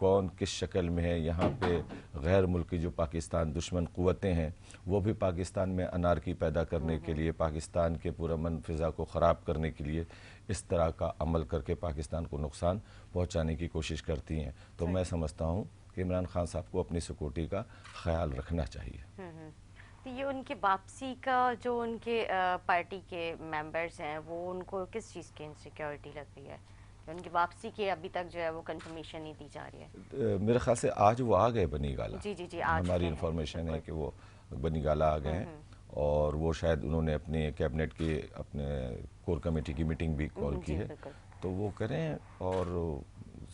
کون کس شکل میں ہے. یہاں پہ غیر ملکی جو پاکستان دشمن قوتیں ہیں وہ بھی پاکستان میں انارکی پیدا کرنے کے لیے, پاکستان کے پرامن فضا کو خراب کرنے کے لیے اس طرح کا عمل کر کے پاکستان کو نقصان پہنچانے کی کوشش کرتی ہیں. تو میں سمجھتا ہوں کہ عمران خان صاحب کو اپنی سیکورٹی کا خیال رکھنا چاہیے. تو یہ ان کی واپسی کا جو ان کے پارٹی کے ممبرز ہیں وہ ان کو کس چیز کی انسیکیورٹی لگ رہی ہے؟ ان کی واپسی کی ابھی تک جو ہے وہ کنفرمیشن نہیں دی جا رہی ہے. میرے خیال سے آج وہ آ گئے بنی گالا. جی ہماری انفارمیشن ہے کہ وہ بنی گالا آ گئے ہیں, اور وہ شاید انہوں نے اپنی کیبنٹ کی اپنے کور کمیٹی کی میٹنگ بھی کال کی ہے. تو وہ کریں, اور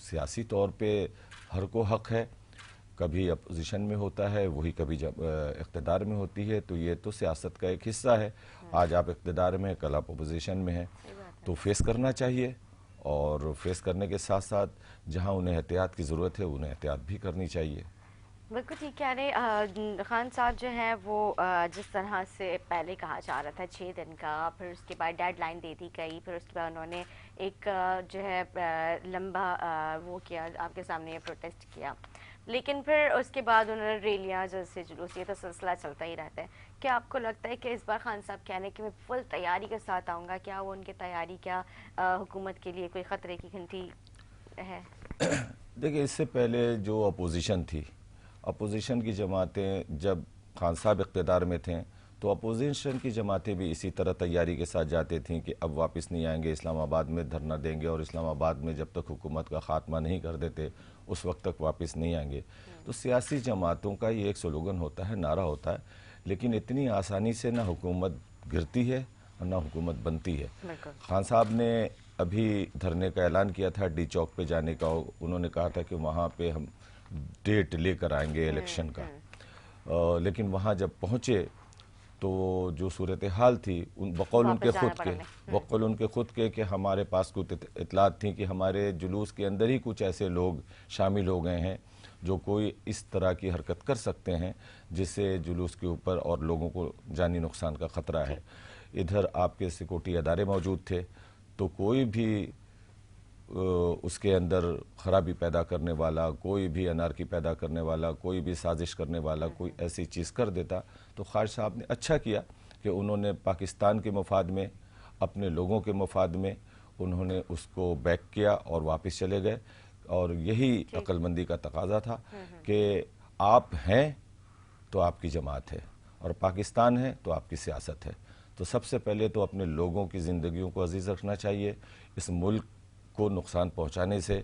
سیاسی طور پہ ہر کو حق ہے, کبھی اپوزیشن میں ہوتا ہے وہی, کبھی جب اقتدار میں ہوتی ہے. تو یہ تو سیاست کا ایک حصہ ہے. آج آپ اقتدار میں ہیں, کل آپ اپوزیشن میں ہیں, تو فیس کرنا چاہیے. اور فیس کرنے کے ساتھ ساتھ جہاں انہیں احتیاط کی ضرورت ہے انہیں احتیاط بھی کرنی چاہیے. بالکل ٹھیک کہہ رہے خان صاحب جو ہیں وہ جس طرح سے پہلے کہا جا رہا تھا 6 دن کا, پھر اس کے بعد ڈیڈ لائن دے دی گئی, پھر اس کے بعد انہوں نے ایک جو ہے لمبا وہ کیا, آپ کے سامنے پروٹیسٹ کیا, لیکن پھر اس کے بعد انہوں نے ریلیاں جیسے جلوس, یہ تو سلسلہ چلتا ہی رہتا ہے. کیا آپ کو لگتا ہے کہ اس بار خان صاحب کہنے کہ میں فل تیاری کے ساتھ آؤں گا, کیا وہ ان کی تیاری کیا حکومت کے لیے کوئی خطرے کی گھنٹی ہے؟ دیکھیں, اس سے پہلے جو اپوزیشن تھی, اپوزیشن کی جماعتیں جب خان صاحب اقتدار میں تھے تو اپوزیشن کی جماعتیں بھی اسی طرح تیاری کے ساتھ جاتی تھیں کہ اب واپس نہیں آئیں گے, اسلام آباد میں دھرنا دیں گے, اور اسلام آباد میں جب تک حکومت کا خاتمہ نہیں کر دیتے اس وقت تک واپس نہیں آئیں گے. تو سیاسی جماعتوں کا یہ ایک سلوگن ہوتا ہے, نعرہ ہوتا ہے, لیکن اتنی آسانی سے نہ حکومت گرتی ہے اور نہ حکومت بنتی ہے. خان صاحب نے ابھی دھرنے کا اعلان کیا تھا ڈی چوک پہ جانے کا. انہوں نے کہا تھا کہ وہاں پہ ہم ڈیٹ لے کر آئیں گے الیکشن کا, لیکن وہاں جب پہنچے تو جو صورتحال تھی بقول ان کے خود کے کہ ہمارے پاس کچھ اطلاعات تھیں کہ ہمارے جلوس کے اندر ہی کچھ ایسے لوگ شامل ہو گئے ہیں جو کوئی اس طرح کی حرکت کر سکتے ہیں جس سے جلوس کے اوپر اور لوگوں کو جانی نقصان کا خطرہ ہے. ادھر آپ کے سیکورٹی ادارے موجود تھے, تو کوئی بھی اس کے اندر خرابی پیدا کرنے والا, کوئی بھی انارکی پیدا کرنے والا, کوئی بھی سازش کرنے والا کوئی ایسی چیز کر دیتا. تو خارج صاحب نے اچھا کیا کہ انہوں نے پاکستان کے مفاد میں, اپنے لوگوں کے مفاد میں انہوں نے اس کو بیک کیا اور واپس چلے گئے. اور یہی عقل مندی کا تقاضا تھا کہ آپ ہیں تو آپ کی جماعت ہے, اور پاکستان ہے تو آپ کی سیاست ہے. تو سب سے پہلے تو اپنے لوگوں کی زندگیوں کو عزیز رکھنا چاہیے, اس ملک کو نقصان پہنچانے سے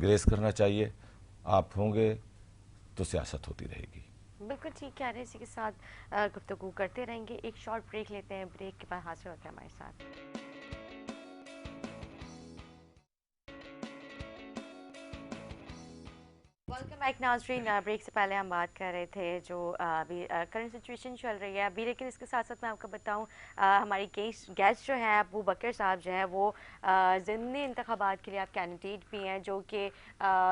گریز کرنا چاہیے. آپ ہوں گے تو سیاست ہوتی رہے گی. بالکل ٹھیک کہہ رہے ہیں, اسی کے ساتھ گفتگو کرتے رہیں گے. ایک شارٹ بریک لیتے ہیں, بریک کے بعد حاضر ہوتے ہیں ہمارے ساتھ. ویلکم بیک ناظرین. بریک سے پہلے ہم بات کر رہے تھے جو ابھی کرنٹ سچویشن چل رہی ہے ابھی, لیکن اس کے ساتھ ساتھ میں آپ کو بتاؤں ہماری گیسٹ جو ہیں ابو بکر صاحب جو ہیں وہ ضمنی انتخابات کے لیے آپ کینڈیڈیٹ بھی ہیں, جو کہ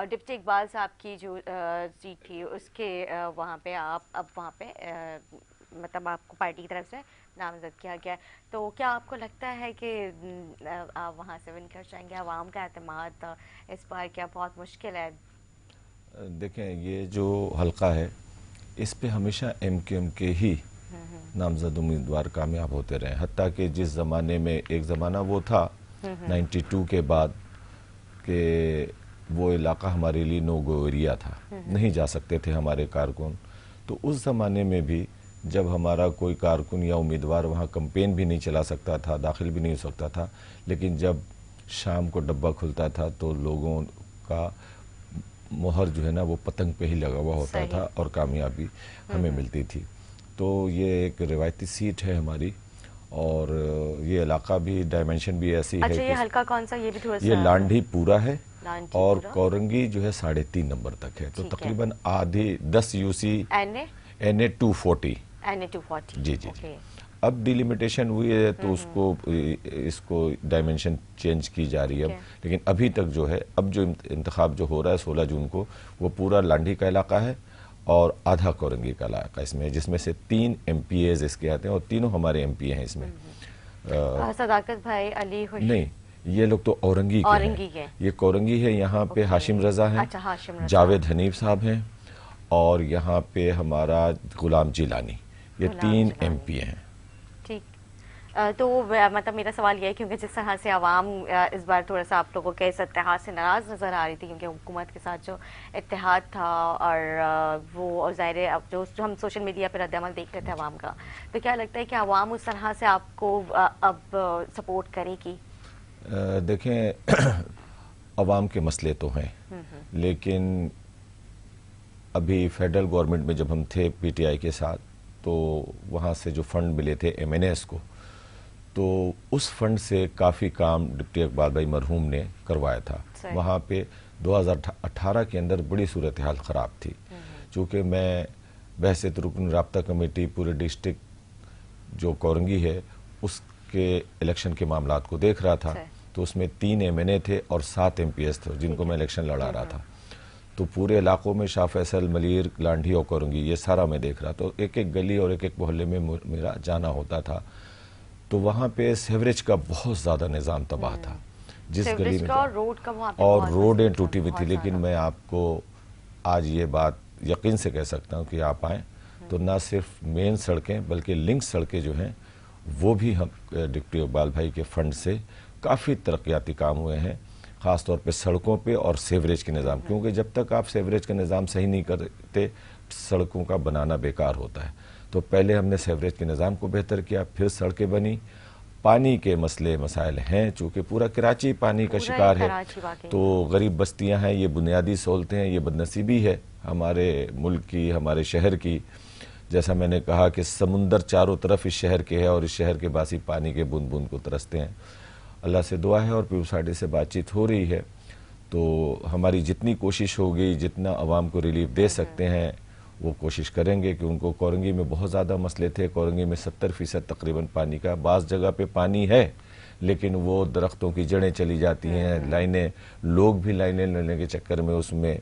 ڈپٹی اقبال صاحب کی جو سیٹ تھی اس کے وہاں پہ آپ اب وہاں پہ مطلب آپ کو پارٹی کی طرف سے نامزد کیا گیا ہے. تو کیا آپ کو لگتا ہے کہ آپ وہاں سے ون کر جائیں گے؟ عوام کا اعتماد اس بار کیا بہت مشکل ہے؟ دیکھیں, یہ جو حلقہ ہے اس پہ ہمیشہ ایم کیو کے ہی نامزد امیدوار کامیاب ہوتے رہے, حتیٰ کہ جس زمانے میں ایک زمانہ وہ تھا 92 کے بعد کہ وہ علاقہ ہمارے لیے نو گو ایریا تھا, نہیں جا سکتے تھے ہمارے کارکن. تو اس زمانے میں بھی جب ہمارا کوئی کارکن یا امیدوار وہاں کمپین بھی نہیں چلا سکتا تھا, داخل بھی نہیں ہو سکتا تھا, لیکن جب شام کو ڈبہ کھلتا تھا تو لوگوں کا مہر جو ہے نا وہ پتنگ پہ ہی لگا ہوا ہوتا تھا اور کامیابی ہمیں ملتی تھی. تو یہ ایک روایتی سیٹ ہے ہماری, اور یہ علاقہ بھی ڈائمنشن بھی ایسی ہے. یہ حلقہ کون سا؟ یہ بھی تھوڑا سا, یہ لانڈھی پورا ہے اور کورنگی جو ہے 3.5 نمبر تک ہے. تو تقریباً آدھی 10 UC NA 240. جی. اب ڈیلیمیٹیشن ہوئی ہے تو اس کو ڈائمنشن چینج کی جا رہی ہے. لیکن ابھی تک جو ہے, اب جو انتخاب جو ہو رہا ہے 16 جون کو, وہ پورا لانڈھی کا علاقہ ہے اور آدھا کورنگی کا علاقہ اس میں, جس میں سے 3 MPAs اس کے آتے ہیں, اور تینوں ہمارے MP ہیں اس میں. صداقت بھائی, علی خوش نہیں, یہ لوگ تو اورنگی کے ہیں. یہ کورنگی ہے. یہاں پہ ہاشم رضا ہیں, جاوید حنیف صاحب ہیں, اور یہاں پہ ہمارا غلام جیلانی. یہ 3 MP ہیں. ٹھیک. تو مطلب میرا سوال یہ ہے کیونکہ جس طرح سے عوام اس بار تھوڑا سا آپ لوگوں کے اس اتحاد سے ناراض نظر آ رہی تھی, کیونکہ حکومت کے ساتھ جو اتحاد تھا اور وہ ظاہر ہے اب جو ہم سوشل میڈیا پہ رد عمل دیکھ رہے تھے عوام کا, تو کیا لگتا ہے کہ عوام اس طرح سے آپ کو اب سپورٹ کرے گی؟ دیکھیں, عوام کے مسئلے تو ہیں, لیکن ابھی فیڈرل گورنمنٹ میں جب ہم تھے پی ٹی آئی کے ساتھ, تو وہاں سے جو فنڈ ملے تھے MNAs کو, تو اس فنڈ سے کافی کام ڈپٹی اقبال بھائی مرحوم نے کروایا تھا. وہاں پہ 2018 کے اندر بڑی صورتحال خراب تھی. چونکہ میں بحثیت رکن رابطہ کمیٹی پورے ڈسٹرکٹ جو کورنگی ہے اس کے الیکشن کے معاملات کو دیکھ رہا تھا, تو اس میں 3 MNA تھے اور 7 MPs تھے جن کو میں الیکشن لڑا رہا تھا. تو پورے علاقوں میں شاہ فیصل, ملیر, لانڈھی اور کورنگی یہ سارا میں دیکھ رہا. تو ایک ایک گلی اور ایک ایک محلے میں میرا جانا ہوتا تھا. تو وہاں پہ سیوریج کا بہت زیادہ نظام تباہ تھا. جس گلی میں اور روڈیں ٹوٹی ہوئی تھی. لیکن میں آپ کو آج یہ بات یقین سے کہہ سکتا ہوں کہ آپ آئیں تو نہ صرف مین سڑکیں بلکہ لنک سڑکیں جو ہیں وہ بھی ہم ڈپٹی اقبال بھائی کے فنڈ سے کافی ترقیاتی کام ہوئے ہیں, خاص طور پہ سڑکوں پہ اور سیوریج کے نظام. کیونکہ جب تک آپ سیوریج کا نظام صحیح نہیں کرتے سڑکوں کا بنانا بیکار ہوتا ہے. تو پہلے ہم نے سیوریج کے نظام کو بہتر کیا, پھر سڑکیں بنی. پانی کے مسائل ہیں, چونکہ پورا کراچی پانی کا شکار ہے, تو غریب بستیاں ہیں, یہ بنیادی سہولتیں ہیں, یہ بدنصیبی ہے ہمارے ملک کی, ہمارے شہر کی. جیسا میں نے کہا کہ سمندر چاروں طرف اس شہر کے ہے اور اس شہر کے باسی پانی کے بوند بوند کو ترستے ہیں. اللہ سے دعا ہے اور پیپلز پارٹی سے بات چیت ہو رہی ہے, تو ہماری جتنی کوشش ہوگی, جتنا عوام کو ریلیف دے سکتے ہیں وہ کوشش کریں گے. کہ ان کو کورنگی میں بہت زیادہ مسئلے تھے. کورنگی میں 70% تقریباً پانی کا, بعض جگہ پہ پانی ہے لیکن وہ درختوں کی جڑیں چلی جاتی ہیں, لائنیں, لوگ بھی لائنیں لینے کے چکر میں اس میں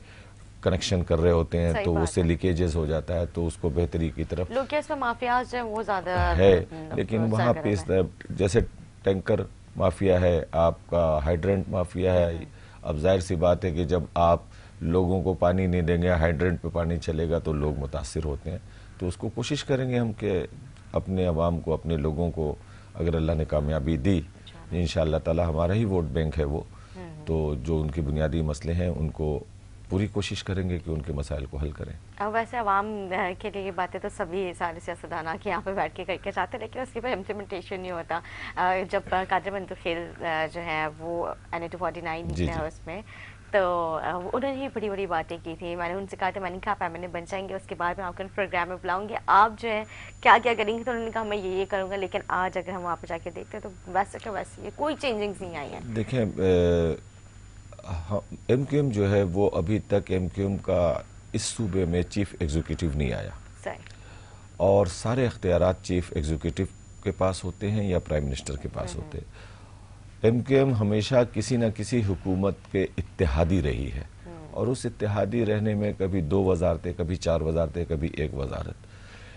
کنیکشن کر رہے ہوتے ہیں, تو اس سے لیکیجز ہو جاتا ہے. تو اس کو بہتری کی طرف لوگ اس میں مافیاز جو ہیں وہ زیادہ ہے, لیکن وہاں پہ جیسے ٹینکر مافیا ہے, آپ کا ہائیڈرنٹ مافیا ہے. اب ظاہر سی بات ہے کہ جب آپ لوگوں کو پانی نہیں دیں گے, ہائیڈرنٹ پہ پانی چلے گا تو لوگ متاثر ہوتے ہیں. تو اس کو کوشش کریں گے ہم کہ اپنے عوام کو, اپنے لوگوں کو اگر اللہ نے کامیابی دی, انشاءاللہ تعالی ہمارا ہی ووٹ بینک ہے وہ, تو جو ان کے بنیادی مسئلے ہیں ان کو پوری کوشش کریں گے کہ ان کے مسائل کو حل کریں. ویسے عوام کے لیے یہ باتیں تو سبھی سارے سیاستدان کے یہاں پہ بیٹھ کے کر کے چاہتے ہیں, لیکن اس کی پہ امپلیمنٹیشن نہیں ہوتا. جب قادر منتخیل جو ہیں وہ NA 249 ہے اس میں, تو انہوں نے بڑی بڑی باتیں کی تھی. میں نے ان سے کہا تھا میں نے کہا آپ MNA بن جائیں گے اس کے بعد میں آپ کو پروگرام میں بلاؤں گے, آپ جو ہے کیا کیا کریں گے. تو انہوں نے کہا میں یہ کروں گا. لیکن آج اگر ہم وہاں پہ جا کے دیکھتے ہیں تو ویسے کہ ویسے کوئی چینجنگز نہیں آئی ہیں. دیکھیں, MQM جو ہے وہ ابھی تک MQM کا اس صوبے میں چیف ایگزیکٹو نہیں آیا, اور سارے اختیارات چیف ایگزیکٹو کے پاس ہوتے ہیں یا پرائم منسٹر کے پاس ہوتے ہیں. MQM ہمیشہ کسی نہ کسی حکومت کے اتحادی رہی ہے, اور اس اتحادی رہنے میں کبھی 2 وزارتیں, کبھی 4 وزارتیں, کبھی 1 وزارت.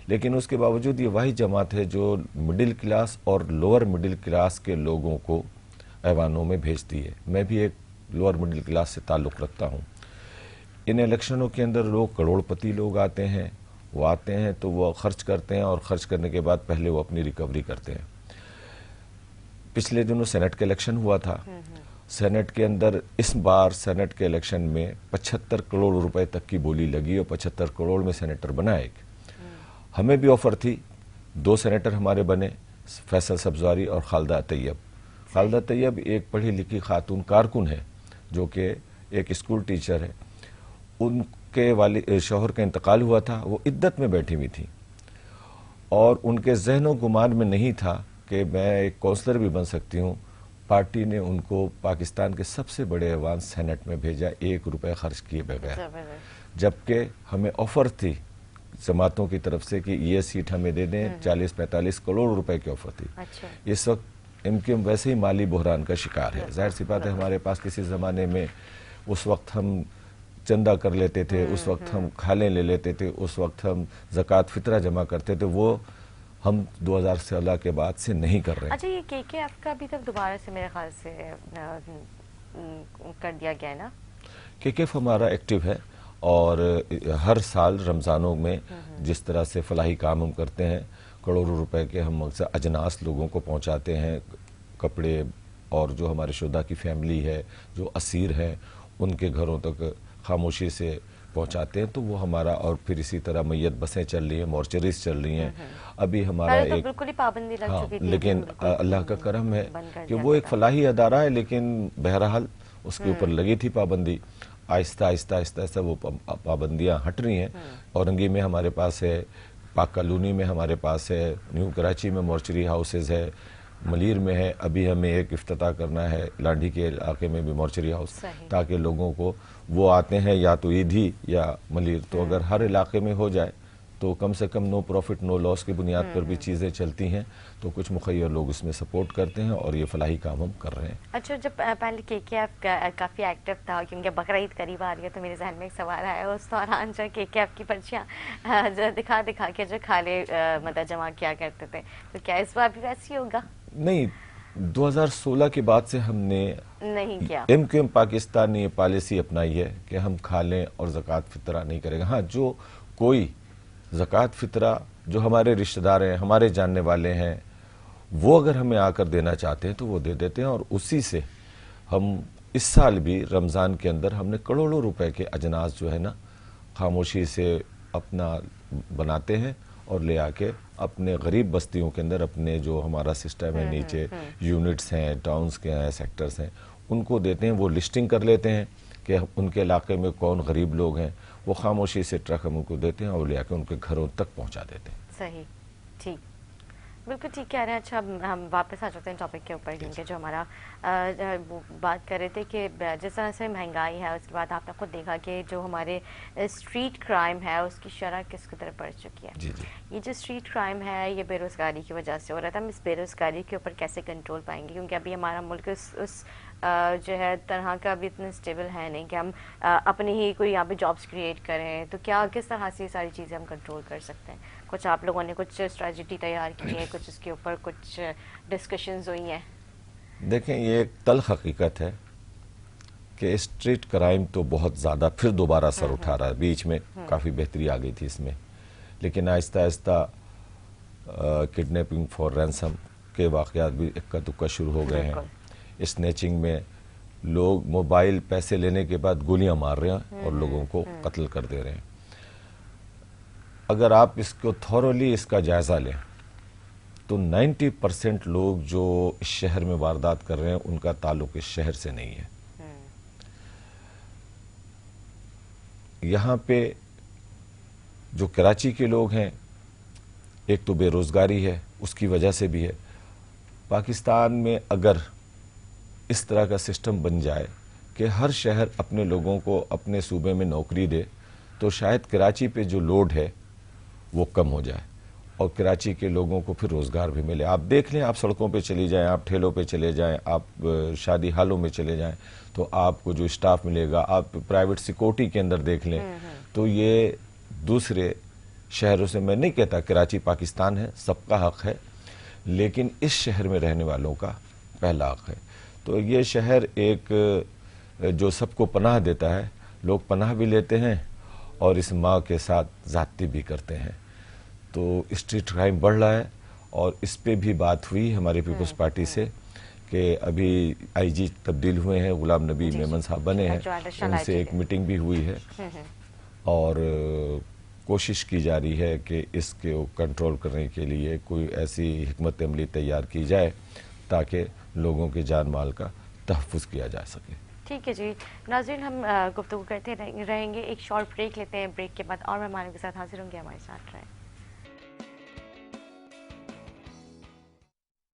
لیکن اس کے باوجود یہ واحد جماعت ہے جو مڈل کلاس اور لوور مڈل کلاس کے لوگوں کو ایوانوں میں بھیجتی ہے. میں بھی ایک لوور مڈل کلاس سے تعلق رکھتا ہوں. ان الیکشنوں کے اندر لوگ کروڑ پتی لوگ آتے ہیں, وہ آتے ہیں تو وہ خرچ کرتے ہیں, اور خرچ کرنے کے بعد پہلے وہ اپنی ریکوری کرتے ہیں. پچھلے دنوں سینٹ کا الیکشن ہوا تھا. سینٹ کے اندر اس بار سینٹ کے الیکشن میں 75 کروڑ روپے تک کی بولی لگی, اور 75 کروڑ میں سینیٹر بنا ایک. ہمیں بھی آفر تھی, 2 سینیٹر ہمارے بنے, فیصل سبزواری اور خالدہ طیب. خالدہ طیب ایک پڑھی لکھی خاتون کارکن ہے جو کہ ایک اسکول ٹیچر ہے. ان کے شوہر کا انتقال ہوا تھا, وہ عدت میں بیٹھی ہوئی تھی, اور ان کے ذہن و گمان میں نہیں تھا کہ میں ایک کونسلر بھی بن سکتی ہوں. پارٹی نے ان کو پاکستان کے سب سے بڑے ایوان سینٹ میں بھیجا 1 روپے خرچ کیے بغیر, جبکہ ہمیں آفر تھی جماعتوں کی طرف سے کہ یہ سیٹ ہمیں دے دیں. 40-45 کروڑ روپے کی آفر تھی. اس وقت MQM ویسے ہی مالی بحران کا شکار ہے. ظاہر سی بات ہے, ہمارے پاس کسی زمانے میں اس وقت ہم چندہ کر لیتے تھے, اس وقت ہم کھالیں لے لیتے تھے, اس وقت ہم زکوٰۃ فطرہ جمع کرتے تھے, وہ ہم 2016 کے بعد سے نہیں کر رہے ہیں۔ اچھا، یہ کے ایف کا بھی تب دوبارہ سے میرے خیال سے کر دیا گیا ہے نا؟ کے ایف ہمارا ایکٹیو ہے، اور ہر سال رمضانوں میں جس طرح سے فلاحی کام ہم کرتے ہیں، کروڑوں روپے کے ہم اکثر اجناس لوگوں کو پہنچاتے ہیں، کپڑے، اور جو ہمارے شہداء کی فیملی ہے، جو اسیر ہیں، ان کے گھروں تک خاموشی سے پہنچاتے ہیں، تو وہ ہمارا، اور پھر اسی طرح میت بسیں چل رہی ہیں، مورچریز چل رہی ہیں۔ ابھی ہمارا ایک، بالکل ہی پابندی لگ چکی تھی، لیکن اللہ کا کرم ہے کہ وہ ایک فلاحی ادارہ ہے، لیکن بہرحال اس کے اوپر لگی تھی پابندی، آہستہ آہستہ آہستہ آہستہ وہ پابندیاں ہٹ رہی ہیں۔ اورنگی میں ہمارے پاس ہے، پاک کالونی میں ہمارے پاس ہے، نیو کراچی میں مورچری ہاؤسز ہے، ملیر میں ہے، ابھی ہمیں ایک افتتاح کرنا ہے لانڈھی کے علاقے میں بھی مورچری ہاؤس، تاکہ لوگوں کو، وہ آتے ہیں یا تو عیدھی یا ملیر، تو اگر ہر علاقے میں ہو جائے تو کم سے کم نو پروفٹ نو لاس کی بنیاد پر بھی چیزیں چلتی ہیں، تو کچھ مخیر لوگ اس میں سپورٹ کرتے ہیں، اور یہ فلاحی کام ہم کر رہے ہیں۔ اچھا، جب پہلے کے ایف کافی ایکٹیو تھا، کیونکہ بقرعید قریب آ رہی ہے، تو میرے ذہن میں ایک سوال آیا، اس دوران جو کے ایف کی پرچیاں دکھا کے جو کھالے مطلب جمع کیا کرتے تھے، تو کیا اس بار بھی ویسی ہوگا؟ نہیں، 2016 کے بعد سے ہم نے نہیں کیا۔ ایم کیو ایم پاکستان نے یہ پالیسی اپنائی ہے کہ ہم کھالیں اور زکوٰۃ فطرہ نہیں کرے گا۔ ہاں، جو کوئی زکوٰۃ فطرہ جو ہمارے رشتہ دار ہیں، ہمارے جاننے والے ہیں، وہ اگر ہمیں آ کر دینا چاہتے ہیں تو وہ دے دیتے ہیں، اور اسی سے ہم اس سال بھی رمضان کے اندر ہم نے کروڑوں روپے کے اجناس جو ہے نا خاموشی سے اپنا بناتے ہیں، اور لے آ کے اپنے غریب بستیوں کے اندر، اپنے جو ہمارا سسٹم ہے نیچے یونٹس ہیں، ٹاؤنز کے ہیں، سیکٹرز ہیں، ان کو دیتے ہیں۔ وہ لسٹنگ کر لیتے ہیں کہ ان کے علاقے میں کون غریب لوگ ہیں، وہ خاموشی سے ٹرک ہم ان کو دیتے ہیں اور لے آ کے ان کے گھروں تک پہنچا دیتے ہیں۔ صحیح، ٹھیک، بالکل ٹھیک کہہ رہے ہیں۔ اچھا، ہم واپس آ جاتے ہیں ٹاپک کے اوپر، کیونکہ جو ہمارا بات کر رہے تھے کہ جس طرح سے مہنگائی ہے، اس کے بعد آپ نے خود دیکھا کہ جو ہمارے اسٹریٹ کرائم ہے اس کی شرح کس قدر بڑھ چکی ہے۔ جی جی، یہ جو اسٹریٹ کرائم ہے، یہ بے روزگاری کی وجہ سے ہو رہا تھا۔ ہم اس بے روزگاری کے اوپر کیسے کنٹرول پائیں گے؟ کیونکہ ابھی ہمارا ملک اس جو ہے طرح کا ابھی اتنا اسٹیبل ہے نہیں کہ ہم اپنے ہی کوئی یہاں پہ جابس کریٹ کریں، تو کیا کس طرح سے یہ ساری چیزیں ہم کنٹرول کر سکتے ہیں؟ کچھ آپ لوگوں نے کچھ اسٹریٹجی تیار کی ہے، کچھ اس کے اوپر کچھ ڈسکشنز ہوئی ہیں؟ دیکھیں، یہ ایک تلخ حقیقت ہے کہ اسٹریٹ کرائم تو بہت زیادہ پھر دوبارہ سر اٹھا رہا ہے۔ بیچ میں کافی بہتری آ گئی تھی اس میں، لیکن آہستہ آہستہ کڈنیپنگ فار رینسم کے واقعات بھی اکا دکا شروع ہو گئے ہیں۔ اسنیچنگ میں لوگ موبائل پیسے لینے کے بعد گولیاں مار رہے ہیں اور لوگوں کو قتل کر دے رہے ہیں۔ اگر آپ اس کو تھورولی اس کا جائزہ لیں تو 90% لوگ جو اس شہر میں واردات کر رہے ہیں ان کا تعلق اس شہر سے نہیں ہے۔ یہاں پہ جو کراچی کے لوگ ہیں، ایک تو بے روزگاری ہے، اس کی وجہ سے بھی ہے۔ پاکستان میں اگر اس طرح کا سسٹم بن جائے کہ ہر شہر اپنے لوگوں کو اپنے صوبے میں نوکری دے، تو شاید کراچی پہ جو لوڈ ہے وہ کم ہو جائے، اور کراچی کے لوگوں کو پھر روزگار بھی ملے۔ آپ دیکھ لیں، آپ سڑکوں پہ چلی جائیں، آپ ٹھیلوں پہ چلے جائیں، آپ شادی ہالوں میں چلے جائیں، تو آپ کو جو اسٹاف ملے گا، آپ پرائیویٹ سیکورٹی کے اندر دیکھ لیں، تو یہ دوسرے شہروں سے، میں نہیں کہتا کراچی پاکستان ہے، سب کا حق ہے، لیکن اس شہر میں رہنے والوں کا پہلا حق ہے۔ تو یہ شہر ایک جو سب کو پناہ دیتا ہے، لوگ پناہ بھی لیتے ہیں اور اس ماں کے ساتھ زیادتی بھی کرتے ہیں۔ تو اسٹریٹ کرائم بڑھ رہا ہے، اور اس پہ بھی بات ہوئی ہماری پیپلز پارٹی سے کہ ابھی آئی جی تبدیل ہوئے ہیں، غلام نبی میمن صاحب بنے ہیں، ان سے ایک میٹنگ بھی ہوئی ہے، اور کوشش کی جا رہی ہے کہ اس کو کنٹرول کرنے کے لیے کوئی ایسی حکمت عملی تیار کی جائے تاکہ لوگوں کے جان مال کا تحفظ کیا جا سکے۔ ٹھیک ہے جی ناظرین، ہم گفتگو کرتے رہیں گے، ایک شارٹ بریک لیتے ہیں، بریک کے بعد اور مہمانوں کے ساتھ حاضر ہوں گے، ہمارے ساتھ رہیں۔